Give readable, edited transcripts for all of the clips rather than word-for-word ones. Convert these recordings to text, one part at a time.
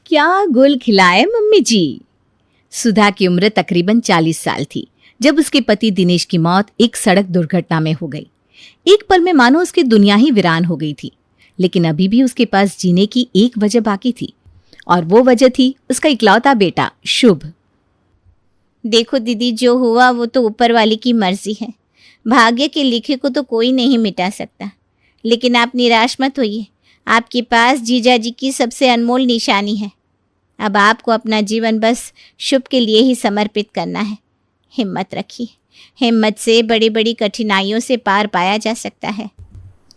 क्या गुल खिलाए मम्मी जी। सुधा की उम्र तकरीबन 40 साल थी जब उसके पति दिनेश की मौत एक सड़क दुर्घटना में हो गई। एक पल में मानो उसकी दुनिया ही वीरान हो गई थी, लेकिन अभी भी उसके पास जीने की एक वजह बाकी थी, और वो वजह थी उसका इकलौता बेटा शुभ। देखो दीदी, जो हुआ वो तो ऊपर वाले की मर्जी है। भाग्य के लिखे को तो कोई नहीं मिटा सकता। लेकिन आप निराश मत होइए, आपके पास जीजा जी की सबसे अनमोल निशानी है। अब आपको अपना जीवन बस शुभ के लिए ही समर्पित करना है। हिम्मत रखिए, हिम्मत से बड़ी बड़ी कठिनाइयों से पार पाया जा सकता है।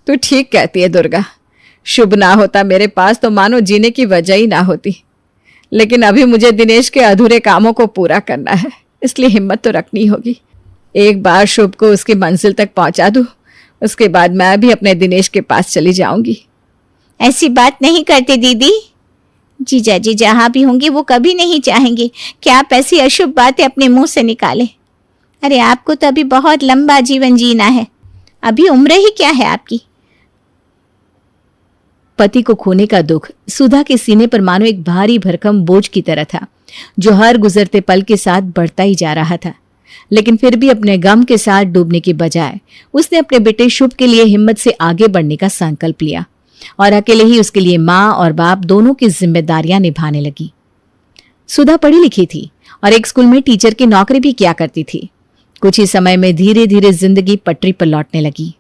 तू ठीक कहती है दुर्गा, शुभ ना होता मेरे पास तो मानो जीने की वजह ही ना होती। लेकिन अभी मुझे दिनेश के अधूरे कामों को पूरा करना है, इसलिए हिम्मत तो रखनी होगी। एक बार शुभ को उसकी मंजिल तक पहुंचा दूं, उसके बाद मैं भी अपने दिनेश के पास चली जाऊंगी। ऐसी बात नहीं करते दीदी। जीजा जी जहाँ भी होंगे वो कभी नहीं चाहेंगे कि आप ऐसी अशुभ बातें अपने मुंह से निकालें। अरे आपको तो अभी बहुत लंबा जीवन जीना है, अभी उम्र ही क्या है आपकी। पति को खोने का दुख सुधा के सीने पर मानो एक भारी भरकम बोझ की तरह था, जो हर गुजरते पल के साथ बढ़ता ही जा रहा था। लेकिन फिर भी अपने गम के साथ डूबने के बजाय उसने अपने बेटे शुभ के लिए हिम्मत से आगे बढ़ने का संकल्प लिया, और अकेले ही उसके लिए माँ और बाप दोनों की जिम्मेदारियां निभाने लगी। सुधा पढ़ी लिखी थी और एक स्कूल में टीचर की नौकरी भी किया करती थी। कुछ ही समय में धीरे धीरे जिंदगी पटरी पर लौटने लगी।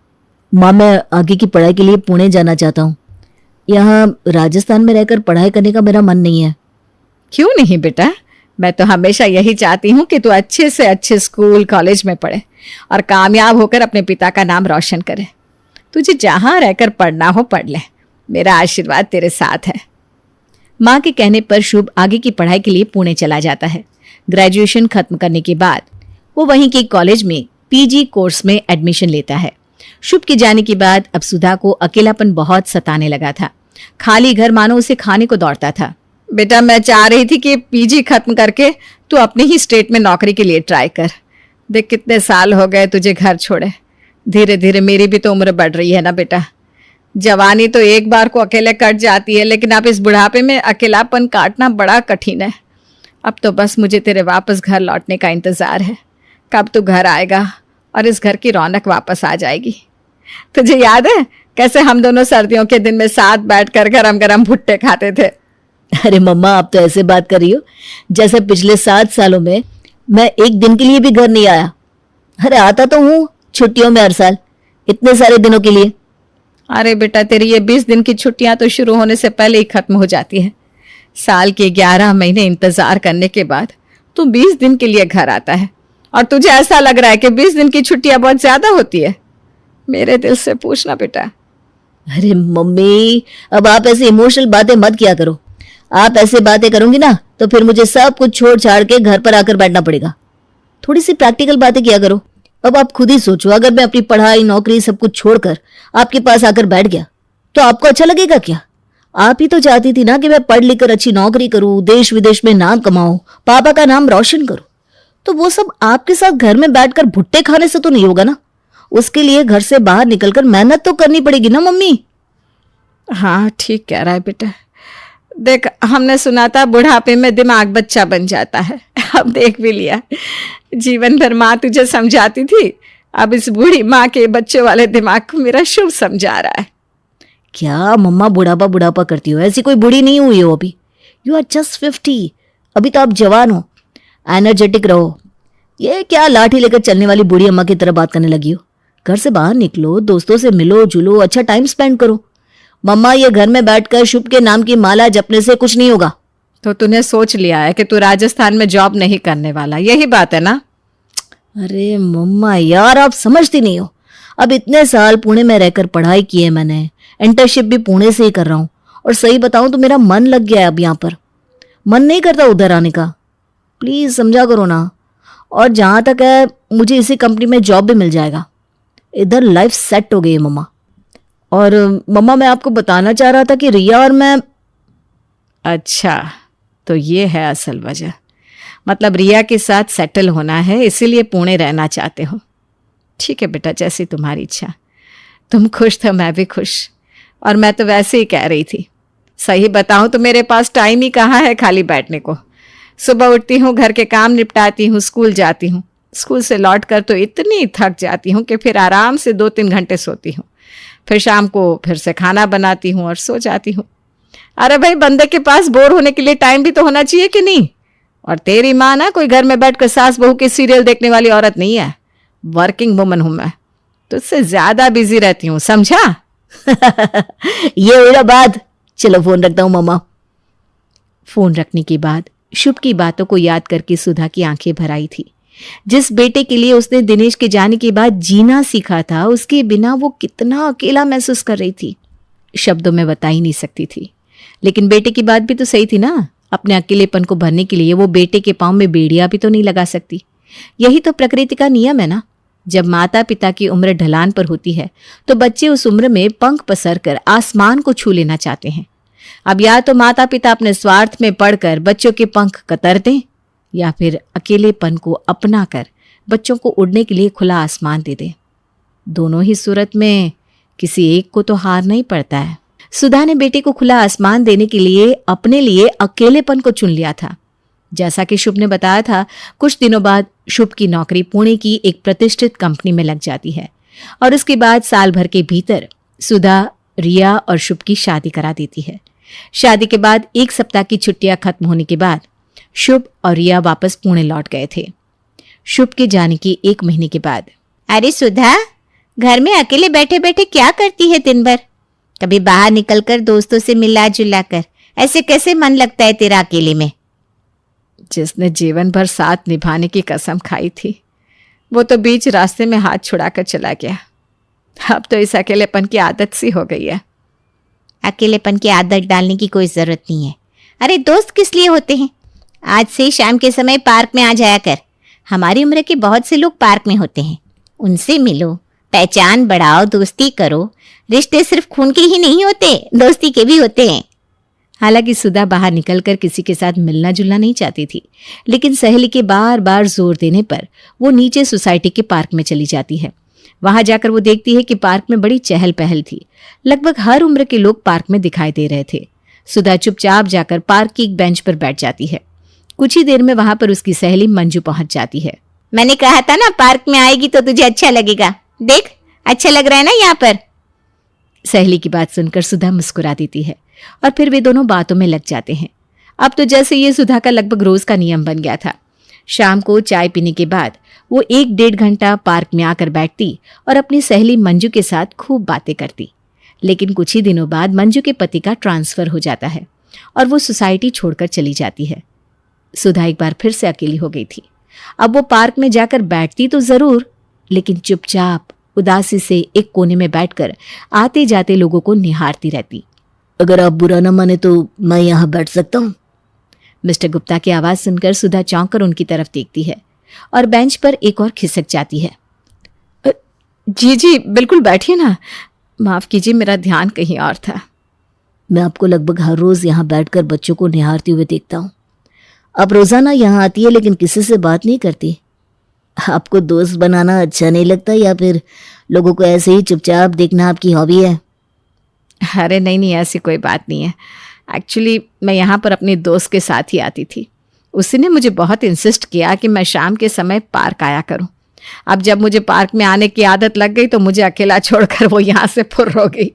माँ, मैं आगे की पढ़ाई के लिए पुणे जाना चाहता हूँ। यहाँ राजस्थान में रहकर पढ़ाई करने का मेरा मन नहीं है। क्यों नहीं बेटा, मैं तो हमेशा यही चाहती हूँ कि तू अच्छे से अच्छे स्कूल कॉलेज में पढ़े और कामयाब होकर अपने पिता का नाम रोशन करे। तुझे जहां रहकर पढ़ना हो पढ़ ले, मेरा आशीर्वाद तेरे साथ है। माँ के कहने पर शुभ आगे की पढ़ाई के लिए पुणे चला जाता है। ग्रेजुएशन खत्म करने के बाद वो वहीं के कॉलेज में पीजी कोर्स में एडमिशन लेता है। शुभ के जाने के बाद अब सुधा को अकेलापन बहुत सताने लगा था। खाली घर मानो उसे खाने को दौड़ता था। बेटा, मैं चाह रही थी कि पीजी खत्म करके तू अपने ही स्टेट में नौकरी के लिए ट्राई कर। देख कितने साल हो गए तुझे घर छोड़े। धीरे धीरे मेरी भी तो उम्र बढ़ रही है ना बेटा। जवानी तो एक बार को अकेले कट जाती है, लेकिन अब इस बुढ़ापे में अकेलापन काटना बड़ा कठिन है। अब तो बस मुझे तेरे वापस घर लौटने का इंतजार है। कब तू घर आएगा और इस घर की रौनक वापस आ जाएगी। तुझे याद है कैसे हम दोनों सर्दियों के दिन में साथ बैठकर गरम गरम भुट्टे खाते थे। अरे मम्मा, आप तो ऐसे बात कर रही हो जैसे पिछले 7 सालों में मैं एक दिन के लिए भी घर नहीं आया। अरे आता तो हूँ छुट्टियों में हर साल, इतने सारे दिनों के लिए। अरे बेटा, तेरी ये 20 दिन की छुट्टियां तो शुरू होने से पहले ही खत्म हो जाती है। साल के 11 महीने इंतजार करने के बाद तू 20 दिन के लिए घर आता है, और तुझे ऐसा लग रहा है कि 20 दिन की छुट्टियां बहुत ज्यादा होती है। मेरे दिल से पूछना बेटा। अरे मम्मी, अब आप ऐसी इमोशनल बातें मत किया करो। आप ऐसे बातें करोगी ना तो फिर मुझे सब कुछ छोड़ छाड़ के घर पर आकर बैठना पड़ेगा। थोड़ी सी प्रैक्टिकल बातें किया करो। अब आप खुद ही सोचो, अगर मैं अपनी पढ़ाई नौकरी सब कुछ छोड़कर आपके पास आकर बैठ गया तो आपको अच्छा लगेगा क्या? आप ही तो चाहती थी ना कि मैं पढ़ लिख कर अच्छी नौकरी करूं, देश विदेश में नाम कमाऊं, पापा का नाम रोशन करूं। तो वो सब आपके साथ घर में बैठकर भुट्टे खाने से तो नहीं होगा ना। उसके लिए घर से बाहर निकलकर मेहनत तो करनी पड़ेगी ना मम्मी। हाँ, ठीक कह रहा है बेटा। देख, हमने सुना था बुढ़ापे में दिमाग बच्चा बन जाता है। अब देख भी लिया। जीवन भर माँ तुझे समझाती थी, अब इस बूढ़ी माँ के बच्चे वाले दिमाग को मेरा शुभ समझा रहा है। क्या मम्मा बुढ़ापा बुढ़ापा करती हो? ऐसी कोई बूढ़ी नहीं हुई हो अभी। You are just 50। अभी तो आप जवान हो, एनर्जेटिक रहो। ये क्या लाठी लेकर चलने वाली बूढ़ी अम्मा की तरह बात करने लगी हो? घर से बाहर निकलो, दोस्तों से मिलो जुलो, अच्छा टाइम स्पेंड करो। मम्मा, ये घर में बैठकर शुभ के नाम की माला जपने से कुछ नहीं होगा। तो तूने सोच लिया है कि तू राजस्थान में जॉब नहीं करने वाला, यही बात है ना? अरे मम्मा यार, आप समझती नहीं हो। अब इतने साल पुणे में रहकर पढ़ाई की है मैंने, इंटर्नशिप भी पुणे से ही कर रहा हूँ, और सही बताऊं तो मेरा मन लग गया है अब यहाँ पर। मन नहीं करता उधर आने का। प्लीज समझा करो ना। और जहाँ तक है, मुझे इसी कंपनी में जॉब भी मिल जाएगा। इधर लाइफ सेट हो गई है मम्मा। और मम्मा, मैं आपको बताना चाह रहा था कि रिया और मैं। अच्छा, तो ये है असल वजह। मतलब रिया के साथ सेटल होना है, इसीलिए पुणे रहना चाहते हो। ठीक है बेटा, जैसी तुम्हारी इच्छा। तुम खुश तो मैं भी खुश। और मैं तो वैसे ही कह रही थी, सही बताऊं तो मेरे पास टाइम ही कहाँ है खाली बैठने को। सुबह उठती हूँ, घर के काम निपटाती हूँ, स्कूल जाती हूँ। स्कूल से लौट कर तो इतनी थक जाती हूँ कि फिर आराम से 2-3 घंटे सोती हूँ। फिर शाम को फिर से खाना बनाती हूँ और सो जाती हूँ। अरे भाई, बंदे के पास बोर होने के लिए टाइम भी तो होना चाहिए कि नहीं। और तेरी माँ ना कोई घर में बैठकर सास बहू के सीरियल देखने वाली औरत नहीं है। वर्किंग वुमन हूं मैं, तुझसे ज्यादा बिजी रहती हूँ, समझा? ये हुई ना बात। चलो फोन रखता हूँ मम्मा। फोन रखने के बाद शुभ की बातों को याद करके सुधा की आंखें भर आई थी। जिस बेटे के लिए उसने दिनेश के जाने के बाद जीना सीखा था, उसके बिना वो कितना अकेला महसूस कर रही थी, शब्दों में बता ही नहीं सकती थी। लेकिन बेटे की बात भी तो सही थी ना। अपने अकेलेपन को भरने के लिए वो बेटे के पांव में बेड़ियां भी तो नहीं लगा सकती। यही तो प्रकृति का नियम है ना। जब माता पिता की उम्र ढलान पर होती है तो बच्चे उस उम्र में पंख पसर कर आसमान को छू लेना चाहते हैं। अब या तो माता पिता अपने स्वार्थ में पड़कर बच्चों के पंख कतर दें, या फिर अकेलेपन को अपना कर बच्चों को उड़ने के लिए खुला आसमान दे दें। दोनों ही सूरत में किसी एक को तो हारना ही पड़ता है। सुधा ने बेटे को खुला आसमान देने के लिए अपने लिए अकेलेपन को चुन लिया था। जैसा कि शुभ ने बताया था, कुछ दिनों बाद शुभ की नौकरी पुणे की एक प्रतिष्ठित कंपनी में लग जाती है और उसके बाद साल भर के भीतर सुधा रिया और शुभ की शादी करा देती है। शादी के बाद 1 सप्ताह की छुट्टियां खत्म होने के बाद शुभ और रिया वापस पुणे लौट गए थे। शुभ के जाने के 1 महीने के बाद। अरे सुधा, घर में अकेले बैठे बैठे क्या करती है दिन भर? कभी बाहर निकलकर दोस्तों से मिला जुला कर। ऐसे कैसे मन लगता है तेरा अकेले में? जिसने जीवन भर साथ निभाने की कसम खाई थी, वो तो बीच रास्ते में हाथ छुड़ाकर चला गया। अब तो इस अकेलेपन की आदत सी हो गई है। अकेलेपन की आदत डालने की कोई जरूरत नहीं है। अरे दोस्त किस लिए होते हैं? आज से शाम के समय पार्क में आ जाया कर। हमारी उम्र के बहुत से लोग पार्क में होते हैं, उनसे मिलो, पहचान बढ़ाओ, दोस्ती करो। रिश्ते सिर्फ खून के ही नहीं होते, दोस्ती के भी होते हैं। हालांकि सुधा बाहर निकलकर किसी के साथ मिलना जुलना नहीं चाहती थी, लेकिन सहेली के बार बार जोर देने पर वो नीचे सोसाइटी के पार्क में चली जाती है। वहां जाकर वो देखती है कि पार्क में बड़ी चहल पहल थी। लगभग हर उम्र के लोग पार्क में दिखाई दे रहे थे। सुधा चुपचाप जाकर पार्क की एक बेंच पर बैठ जाती है। कुछ ही देर में वहां पर उसकी सहेली मंजू पहुंच जाती है। मैंने कहा था ना, पार्क में आएगी तो तुझे अच्छा लगेगा। देख, अच्छा लग रहा है ना यहाँ पर? सहेली की बात सुनकर सुधा मुस्कुरा देती है और फिर वे दोनों बातों में लग जाते हैं। अब तो जैसे ये सुधा का लगभग रोज का नियम बन गया था। शाम को चाय पीने के बाद वो 1-1.5 घंटा पार्क में आकर बैठती और अपनी सहेली मंजू के साथ खूब बातें करती। लेकिन कुछ ही दिनों बाद मंजू के पति का ट्रांसफर हो जाता है और वो सोसाइटी छोड़कर चली जाती है। सुधा एक बार फिर से अकेली हो गई थी। अब वो पार्क में जाकर बैठती तो जरूर, लेकिन चुपचाप उदासी से एक कोने में बैठकर आते जाते लोगों को निहारती रहती। अगर आप बुरा न माने तो मैं यहाँ बैठ सकता हूँ? मिस्टर गुप्ता की आवाज सुनकर सुधा चौंक कर उनकी तरफ देखती है और बेंच पर एक और खिसक जाती है। जी जी बिल्कुल बैठिए ना, माफ कीजिए मेरा ध्यान कहीं और था। मैं आपको लगभग हर रोज यहाँ बैठकर बच्चों को निहारते हुए देखता हूँ। आप रोजाना यहाँ आती है लेकिन किसी से बात नहीं करती। आपको दोस्त बनाना अच्छा नहीं लगता या फिर लोगों को ऐसे ही चुपचाप देखना आपकी हॉबी है? अरे नहीं नहीं, ऐसी कोई बात नहीं है। एक्चुअली मैं यहाँ पर अपने दोस्त के साथ ही आती थी। उसी ने मुझे बहुत इंसिस्ट किया कि मैं शाम के समय पार्क आया करूँ। अब जब मुझे पार्क में आने की आदत लग गई तो मुझे अकेला छोड़कर वो यहाँ से फुर्र हो गई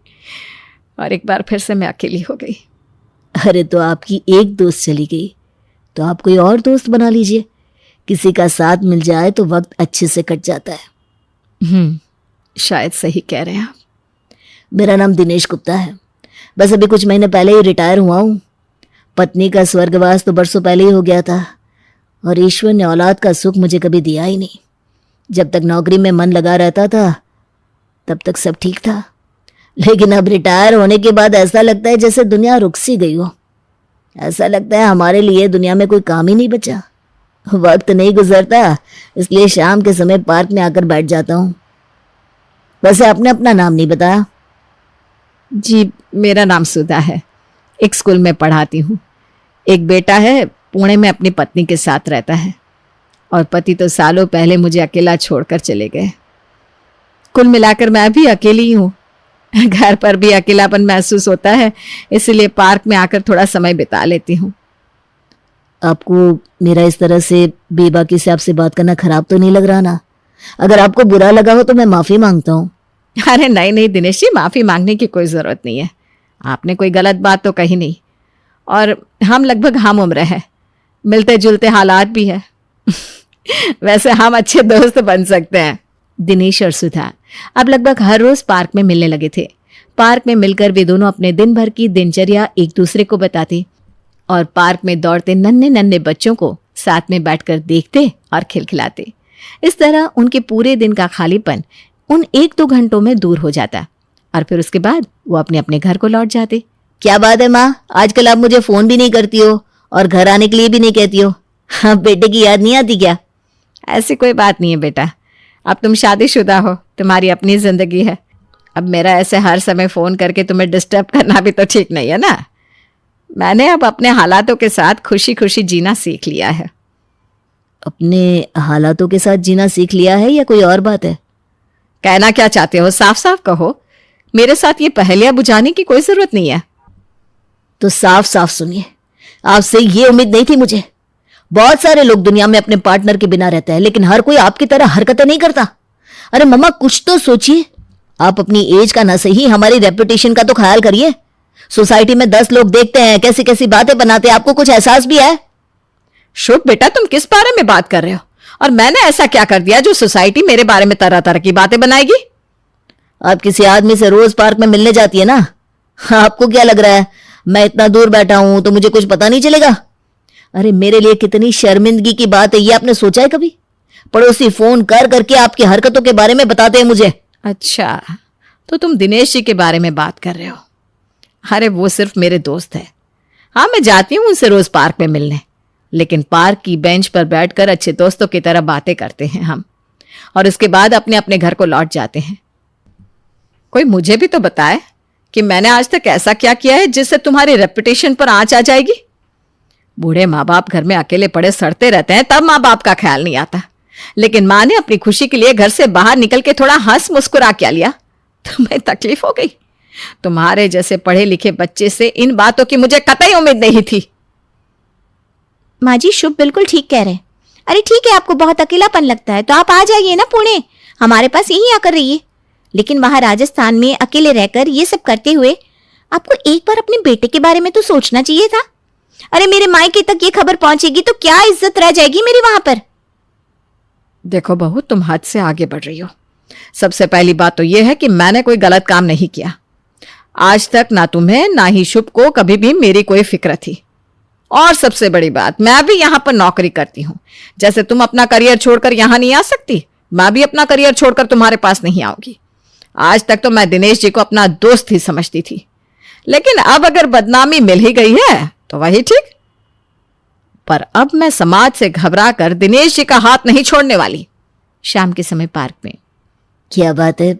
और एक बार फिर से मैं अकेली हो गई। अरे तो आपकी एक दोस्त चली गई तो आप कोई और दोस्त बना लीजिए। किसी का साथ मिल जाए तो वक्त अच्छे से कट जाता है। शायद सही कह रहे हैं आप। मेरा नाम दिनेश गुप्ता है। बस अभी कुछ महीने पहले ही रिटायर हुआ हूँ। पत्नी का स्वर्गवास तो बरसों पहले ही हो गया था और ईश्वर ने औलाद का सुख मुझे कभी दिया ही नहीं। जब तक नौकरी में मन लगा रहता था तब तक सब ठीक था, लेकिन अब रिटायर होने के बाद ऐसा लगता है जैसे दुनिया रुक सी गई हो। ऐसा लगता है हमारे लिए दुनिया में कोई काम ही नहीं बचा। वक्त नहीं गुजरता, इसलिए शाम के समय पार्क में आकर बैठ जाता हूँ। वैसे आपने अपना नाम नहीं बताया। जी मेरा नाम सुधा है, एक स्कूल में पढ़ाती हूँ। एक बेटा है, पुणे में अपनी पत्नी के साथ रहता है और पति तो सालों पहले मुझे अकेला छोड़कर चले गए। कुल मिलाकर मैं भी अकेली हूँ। घर पर भी अकेलापन महसूस होता है, इसलिए पार्क में आकर थोड़ा समय बिता लेती हूँ। आपको मेरा इस तरह से बेबाकी से आपसे बात करना खराब तो नहीं लग रहा ना? अगर आपको बुरा लगा हो तो मैं माफी मांगता हूँ। अरे नहीं नहीं दिनेश जी, माफ़ी मांगने की कोई ज़रूरत नहीं है। आपने कोई गलत बात तो कही नहीं, और हम लगभग हम उम्र हैं, मिलते जुलते हालात भी है। वैसे हम अच्छे दोस्त बन सकते हैं। दिनेश और सुधा अब लगभग हर रोज पार्क में मिलने लगे थे। पार्क में मिलकर वे दोनों अपने दिन भर की दिनचर्या एक दूसरे को बताते और पार्क में दौड़ते नन्हे नन्हे बच्चों को साथ में बैठकर देखते और खिलखिलाते। इस तरह उनके पूरे दिन का खालीपन उन 1-2 घंटों में दूर हो जाता और फिर उसके बाद वो अपने अपने घर को लौट जाते। क्या बात है माँ, आजकल आप मुझे फोन भी नहीं करती हो और घर आने के लिए भी नहीं कहती हो। हाँ, बेटे की याद नहीं आती क्या? ऐसी कोई बात नहीं है बेटा, अब तुम शादीशुदा हो, तुम्हारी अपनी जिंदगी है। अब मेरा ऐसे हर समय फोन करके तुम्हें डिस्टर्ब करना भी तो ठीक नहीं है ना। मैंने अब अपने हालातों के साथ खुशी खुशी जीना सीख लिया है। अपने हालातों के साथ जीना सीख लिया है या कोई और बात है? कहना क्या चाहते हो, साफ साफ कहो। मेरे साथ ये पहेलियां बुझाने की कोई जरूरत नहीं है। तो साफ साफ सुनिए, आपसे ये उम्मीद नहीं थी मुझे। बहुत सारे लोग दुनिया में अपने पार्टनर के बिना रहते हैं, लेकिन हर कोई आपकी तरह हरकतें नहीं करता। अरे मम्मा, कुछ तो सोचिए। आप अपनी एज का ना सही, हमारी रेपुटेशन का तो ख्याल करिए। सोसाइटी में 10 लोग देखते हैं, कैसी कैसी बातें बनाते हैं, आपको कुछ एहसास भी है? शुभ बेटा, तुम किस बारे में बात कर रहे हो? और मैंने ऐसा क्या कर दिया जो सोसाइटी मेरे बारे में तरह तरह की बातें बनाएगी? आप किसी आदमी से रोज पार्क में मिलने जाती है ना, आपको क्या लग रहा है मैं इतना दूर बैठा हूं तो मुझे कुछ पता नहीं चलेगा? अरे मेरे लिए कितनी शर्मिंदगी की बात है, ये आपने सोचा है कभी? पड़ोसी फोन कर करके आपकी हरकतों के बारे में बताते हैं मुझे। अच्छा, तो तुम दिनेश जी के बारे में बात कर रहे हो? अरे वो सिर्फ मेरे दोस्त है। हाँ, मैं जाती हूँ उनसे रोज पार्क में मिलने, लेकिन पार्क की बेंच पर बैठकर अच्छे दोस्तों की तरह बातें करते हैं हम, और उसके बाद अपने अपने घर को लौट जाते हैं। कोई मुझे भी तो बताए कि मैंने आज तक ऐसा क्या किया है जिससे तुम्हारी रेपुटेशन पर आंच आ जाएगी। बूढ़े माँ बाप घर में अकेले पड़े सड़ते रहते हैं, तब माँ बाप का ख्याल नहीं आता, लेकिन माँ ने अपनी खुशी के लिए घर से बाहर निकल के थोड़ा हंस मुस्कुरा क्या लिया, तुम्हें तकलीफ हो गई? तुम्हारे जैसे पढ़े लिखे बच्चे से इन बातों की मुझे कतई उम्मीद नहीं थी। माँ जी, शुभ बिल्कुल ठीक कह रहे हैं। अरे ठीक है, आपको बहुत अकेलापन लगता है तो आप आ जाइए ना पुणे, हमारे पास यहीं आकर रहिए। लेकिन वहां राजस्थान में अकेले रहकर ये सब करते हुए आपको एक बार अपने बेटे के बारे में तो सोचना चाहिए था। अरे मेरे मायके तक ये खबर पहुंचेगी तो क्या इज्जत रह जाएगी मेरी वहां पर। देखो बहू, तुम हद से आगे बढ़ रही हो। सबसे पहली बात तो यह है कि मैंने कोई गलत काम नहीं किया। आज तक ना तुम्हें ना ही शुभ को कभी भी मेरी कोई फिक्र थी। और सबसे बड़ी बात, मैं भी यहां पर नौकरी करती हूं। जैसे तुम अपना करियर छोड़कर यहां नहीं आ सकती, मैं भी अपना करियर छोड़कर तुम्हारे पास नहीं आऊंगी। आज तक तो मैं दिनेश जी को अपना दोस्त ही समझती थी, लेकिन अब अगर बदनामी मिल ही गई है तो वही ठीक। पर अब मैं समाज से घबरा कर दिनेश जी का हाथ नहीं छोड़ने वाली। शाम के समय पार्क में। क्या बात है,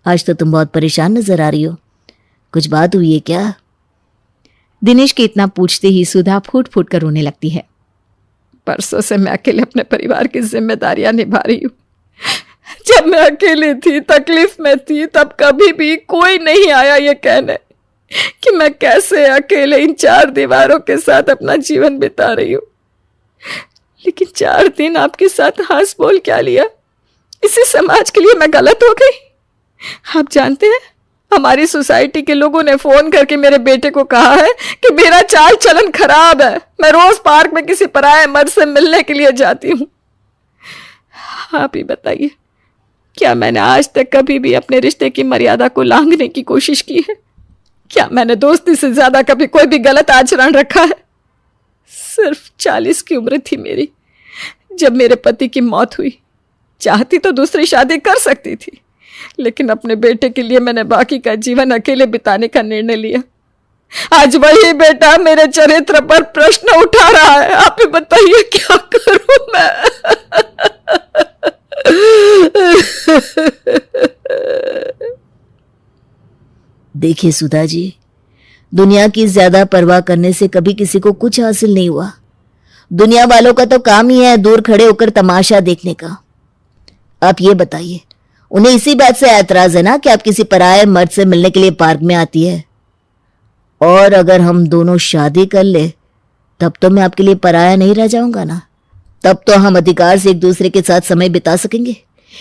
आज तो तुम बहुत परेशान नजर आ रही हो। कुछ बात हुई है क्या? दिनेश के इतना पूछते ही सुधा फूट फूट कर रोने लगती है। परसों से मैं अकेले अपने परिवार की जिम्मेदारियां निभा रही हूं। जब मैं अकेली थी, तकलीफ में थी, तब कभी भी कोई नहीं आया ये कहने कि मैं कैसे अकेले इन 4 दीवारों के साथ अपना जीवन बिता रही हूं। लेकिन 4 दिन आपके साथ हंस बोल क्या लिया, इसी समाज के लिए मैं गलत हो गई। आप जानते हैं, हमारी सोसाइटी के लोगों ने फोन करके मेरे बेटे को कहा है कि मेरा चाल चलन खराब है। मैं रोज पार्क में किसी पराये मर्द से मिलने के लिए जाती हूं। आप ही बताइए, क्या मैंने आज तक कभी भी अपने रिश्ते की मर्यादा को लांघने की कोशिश की है? क्या मैंने दोस्ती से ज्यादा कभी कोई भी गलत आचरण रखा है? सिर्फ 40 की उम्र थी मेरी जब मेरे पति की मौत हुई। चाहती तो दूसरी शादी कर सकती थी, लेकिन अपने बेटे के लिए मैंने बाकी का जीवन अकेले बिताने का निर्णय लिया। आज वही बेटा मेरे चरित्र पर प्रश्न उठा रहा है। आप ही बताइए क्या करूं मैं? देखिए सुधा जी, दुनिया की ज्यादा परवाह करने से कभी किसी को कुछ हासिल नहीं हुआ। दुनिया वालों का तो काम ही है दूर खड़े होकर तमाशा देखने का। आप ये बताइए, उन्हें इसी बात से ऐतराज है ना कि आप किसी पराये मर्द से मिलने के लिए पार्क में आती है। और अगर हम दोनों शादी कर ले तब तो मैं आपके लिए पराया नहीं रह जाऊंगा ना। तब तो हम अधिकार से एक दूसरे के साथ समय बिता सकेंगे,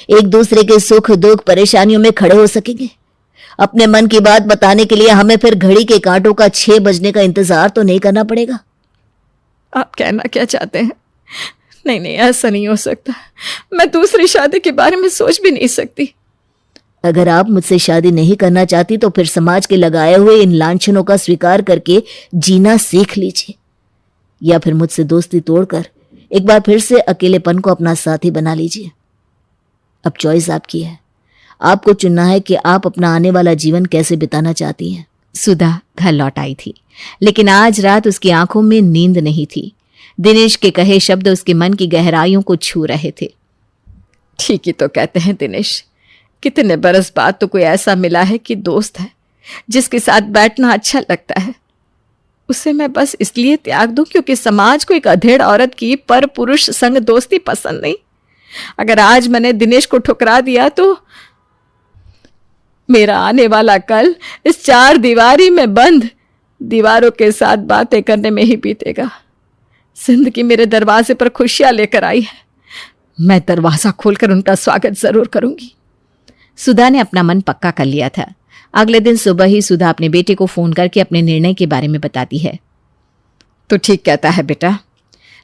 एक दूसरे के सुख दुख परेशानियों में खड़े हो सकेंगे। अपने मन की बात बताने के लिए हमें फिर घड़ी के कांटों का 6 बजने का इंतजार तो नहीं करना पड़ेगा। आप कहना क्या चाहते हैं? नहीं नहीं, ऐसा नहीं हो सकता। मैं दूसरी शादी के बारे में सोच भी नहीं सकती। अगर आप मुझसे शादी नहीं करना चाहती तो फिर समाज के लगाए हुए इन लांछनों का स्वीकार करके जीना सीख लीजिए, या फिर मुझसे दोस्ती तोड़कर एक बार फिर से अकेलेपन को अपना साथी बना लीजिए। अब चॉइस आपकी है, आपको चुनना है कि आप अपना आने वाला जीवन कैसे बिताना चाहती हैं। सुधा घर लौट आई थी, लेकिन आज रात उसकी आंखों में नींद नहीं थी। दिनेश के कहे शब्द उसके मन की गहराइयों को छू रहे थे। ठीक ही तो कहते हैं दिनेश, कितने बरस बाद तो कोई ऐसा मिला है कि दोस्त है जिसके साथ बैठना अच्छा लगता है। उसे मैं बस इसलिए त्याग दूं क्योंकि समाज को एक अधेड़ औरत की पर पुरुष संग दोस्ती पसंद नहीं। अगर आज मैंने दिनेश को ठुकरा दिया तो मेरा आने वाला कल इस 4 दीवारी में बंद दीवारों के साथ बातें करने में ही बीतेगा। जिंदगी मेरे दरवाजे पर खुशियां लेकर आई है, मैं दरवाजा खोलकर उनका स्वागत जरूर करूंगी। सुधा ने अपना मन पक्का कर लिया था। अगले दिन सुबह ही सुधा अपने बेटे को फोन करके अपने निर्णय के बारे में बताती है। तो ठीक कहता है बेटा,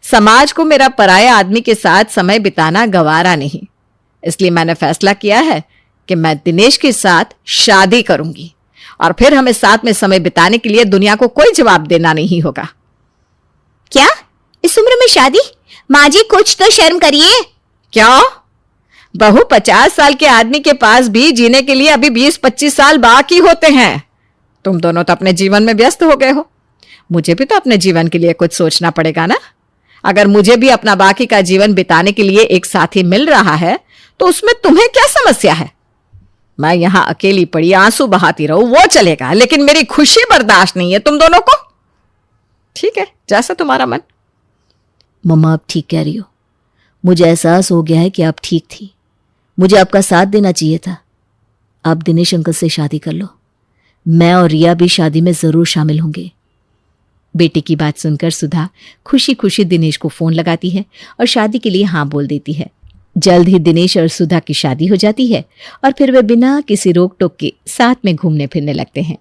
समाज को मेरा पराया आदमी के साथ समय बिताना गवारा नहीं, इसलिए मैंने फैसला किया है कि मैं दिनेश के साथ शादी करूंगी और फिर हमें साथ में समय बिताने के लिए दुनिया को कोई जवाब देना नहीं होगा। क्या इस उम्र में शादी? माँ जी कुछ तो शर्म करिए। क्यों? बहू 50 साल के आदमी के पास भी जीने के लिए अभी 20-25 साल बाकी होते हैं। तुम दोनों तो अपने जीवन में व्यस्त हो गए हो, मुझे भी तो अपने जीवन के लिए कुछ सोचना पड़ेगा ना। अगर मुझे भी अपना बाकी का जीवन बिताने के लिए एक साथी मिल रहा है तो उसमें तुम्हें क्या समस्या है? मैं यहां अकेली पड़ी आंसू बहाती रहूं वो चलेगा, लेकिन मेरी खुशी बर्दाश्त नहीं है तुम दोनों को। ठीक है, जैसा तुम्हारा मन। मम्मा आप ठीक कह रही हो, मुझे एहसास हो गया है कि आप ठीक थी, मुझे आपका साथ देना चाहिए था। आप दिनेश अंकल से शादी कर लो, मैं और रिया भी शादी में जरूर शामिल होंगे। बेटे की बात सुनकर सुधा खुशी खुशी दिनेश को फोन लगाती है और शादी के लिए हाँ बोल देती है। जल्द ही दिनेश और सुधा की शादी हो जाती है और फिर वे बिना किसी रोक टोक के साथ में घूमने फिरने लगते हैं।